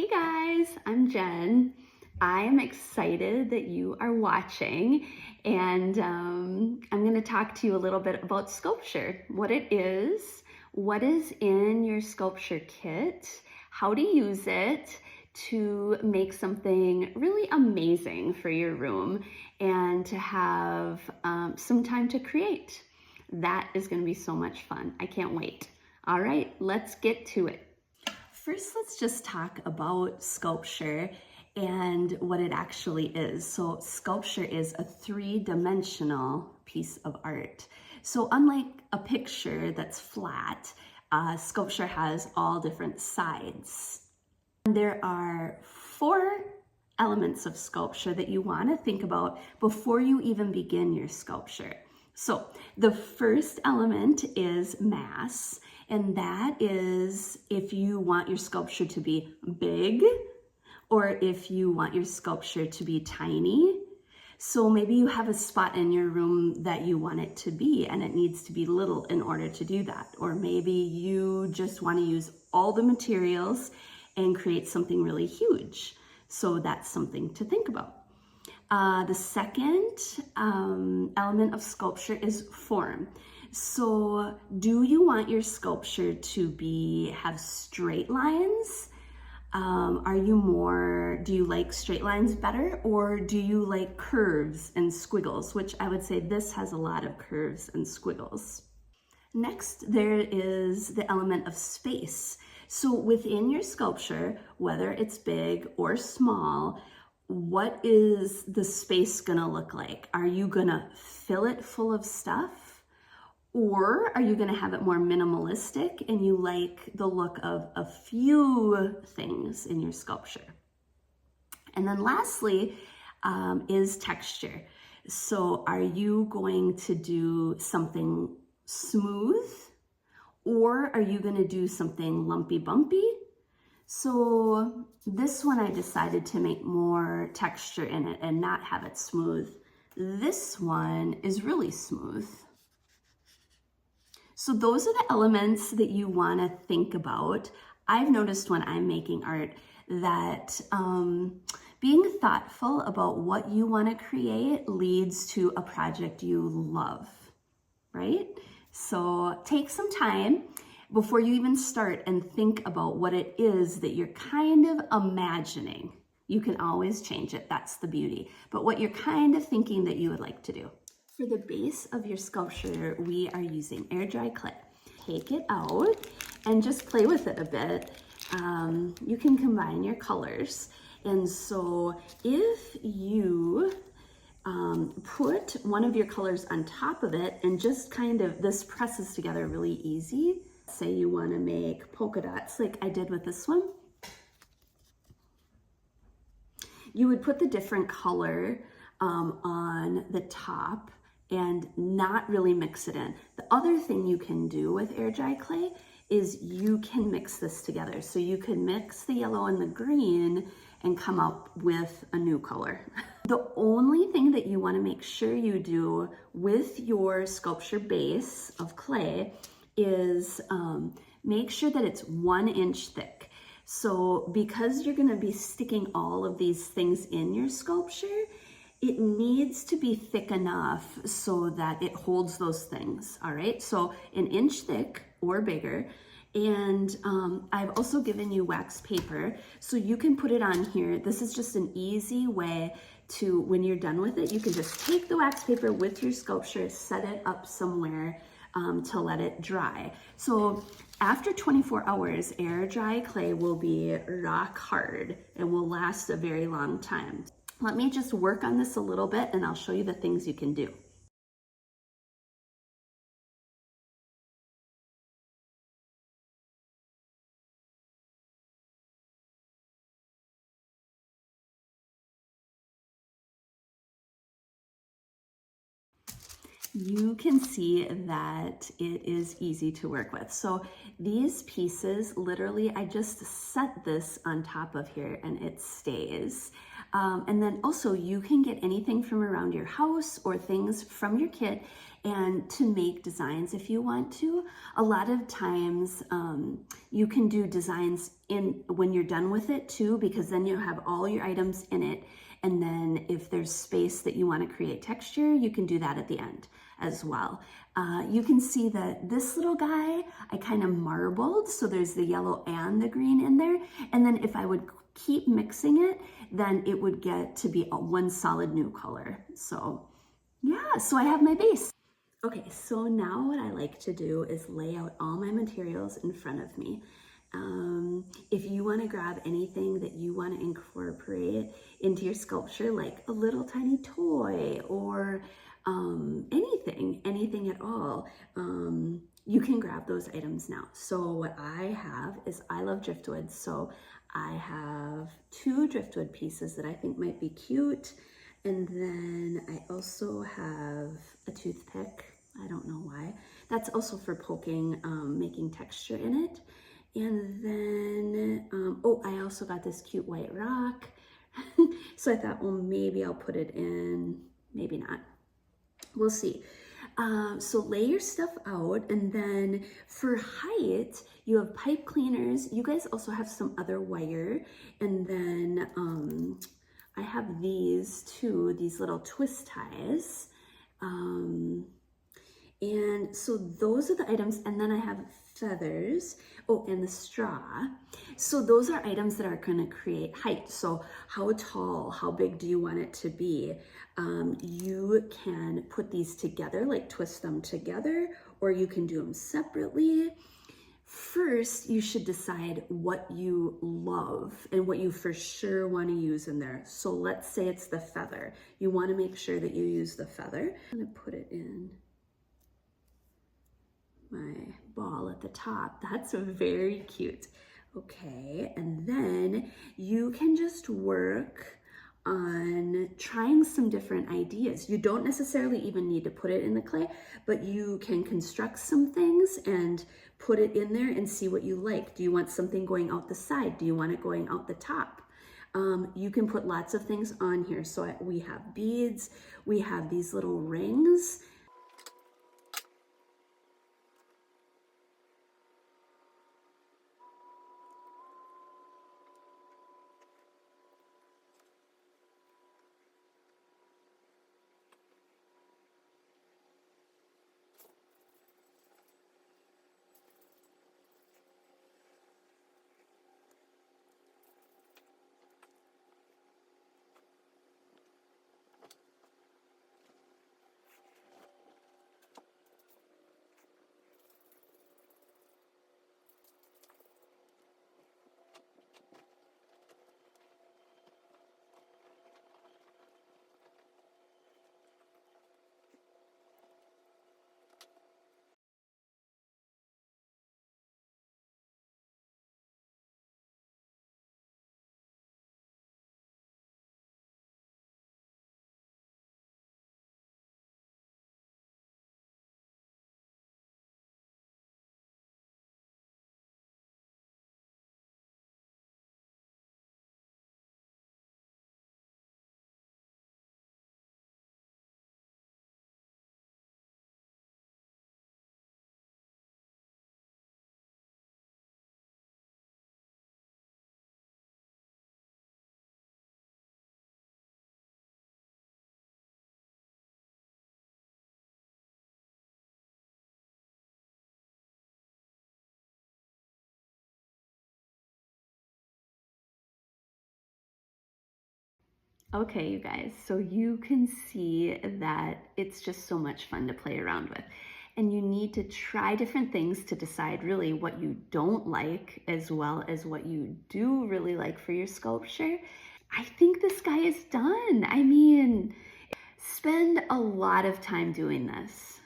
Hey guys, I'm Jen. I am excited that you are watching, and I'm going to talk to you a little bit about sculpture, what it is, what is in your sculpture kit, how to use it to make something really amazing for your room and to have some time to create. That is going to be so much fun. I can't wait. All right, let's get to it. First, let's just talk about sculpture and what it actually is. So sculpture is a three-dimensional piece of art. So unlike a picture that's flat, sculpture has all different sides. There are 4 elements of sculpture that you want to think about before you even begin your sculpture. So the first element is mass, and that is if you want your sculpture to be big or if you want your sculpture to be tiny. So maybe you have a spot in your room that you want it to be and it needs to be little in order to do that. Or maybe you just want to use all the materials and create something really huge. So that's something to think about. The second element of sculpture is form. So do you want your sculpture to have straight lines? Do you like straight lines better, or do you like curves and squiggles, which I would say this has a lot of curves and squiggles. Next, there is the element of space. So within your sculpture, whether it's big or small, what is the space gonna look like? Are you gonna fill it full of stuff? Or are you gonna have it more minimalistic and you like the look of a few things in your sculpture? And then lastly is texture. So are you going to do something smooth, or are you gonna do something lumpy bumpy? So this one I decided to make more texture in it and not have it smooth. This one is really smooth. So those are the elements that you want to think about. I've noticed when I'm making art that being thoughtful about what you want to create leads to a project you love, right? So take some time before you even start and think about what it is that you're kind of imagining. You can always change it, that's the beauty. But what you're kind of thinking that you would like to do. For the base of your sculpture, we are using air dry clay. Take it out and just play with it a bit. You can combine your colors. And so if you put one of your colors on top of it and just this presses together really easy. Say you want to make polka dots like I did with this one. You would put the different color on the top and not really mix it in. The other thing you can do with air dry clay is you can mix this together. So you can mix the yellow and the green and come up with a new color. The only thing that you want to make sure you do with your sculpture base of clay is make sure that it's 1 inch thick. So because you're going to be sticking all of these things in your sculpture, it needs to be thick enough so that it holds those things, all right? So 1 inch thick or bigger. And I've also given you wax paper, so you can put it on here. This is just an easy way to, when you're done with it, you can just take the wax paper with your sculpture, set it up somewhere to let it dry. So after 24 hours, air dry clay will be rock hard and will last a very long time. Let me just work on this a little bit and I'll show you the things you can do. You can see that it is easy to work with. So these pieces, literally, I just set this on top of here and it stays. And then also you can get anything from around your house or things from your kit and to make designs if you want to. A lot of times you can do designs when you're done with it too, because then you have all your items in it. And then if there's space that you want to create texture, you can do that at the end as well. You can see that this little guy, I kind of marbled, so there's the yellow and the green in there. And then if I would keep mixing it, then it would get to be one solid new color. So yeah, so I have my base. Okay, so now what I like to do is lay out all my materials in front of me. If you want to grab anything that you want to incorporate into your sculpture, like a little tiny toy or anything at all, you can grab those items now. So what I have is, I love driftwood, so I have 2 driftwood pieces that I think might be cute. And then I also have a toothpick. I don't know why. That's also for poking, making texture in it. And then, oh, I also got this cute white rock. So I thought, well, maybe I'll put it in, maybe not. We'll see. So lay your stuff out, and then for height, you have pipe cleaners. You guys also have some other wire, and then I have these too, these little twist ties. And so those are the items, and then I have feathers, oh, and the straw. So those are items that are going to create height. So how tall, how big do you want it to be? You can put these together, like twist them together, or you can do them separately. First, you should decide what you love and what you for sure want to use in there. So let's say it's the feather. You want to make sure that you use the feather. I'm going to put it in my ball at the top. That's very cute. Okay, and then you can just work on trying some different ideas. You don't necessarily even need to put it in the clay, but you can construct some things and put it in there and see what you like. Do you want something going out the side? Do you want it going out the top? You can put lots of things on here. So we have beads, we have these little rings. Okay, you guys, so you can see that it's just so much fun to play around with. And you need to try different things to decide really what you don't like as well as what you do really like for your sculpture. I think this guy is done. I mean, spend a lot of time doing this.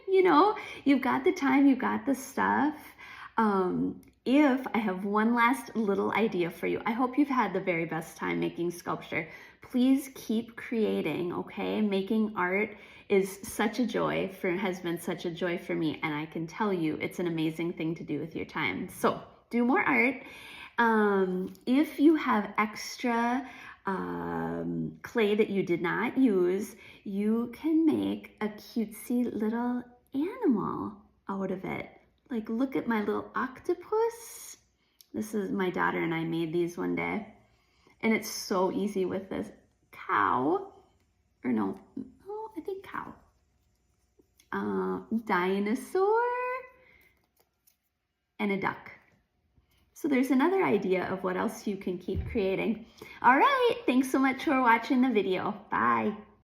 You know, you've got the time, you've got the stuff. If I have one last little idea for you, I hope you've had the very best time making sculpture. Please keep creating, okay? Making art is such a joy, has been such a joy for me, and I can tell you it's an amazing thing to do with your time. So do more art. If you have extra clay that you did not use, you can make a cutesy little animal out of it. Like, look at my little octopus. This is my daughter and I made these one day. And it's so easy with this cow, or no, oh, I think cow. Dinosaur and a duck. So there's another idea of what else you can keep creating. All right, thanks so much for watching the video. Bye.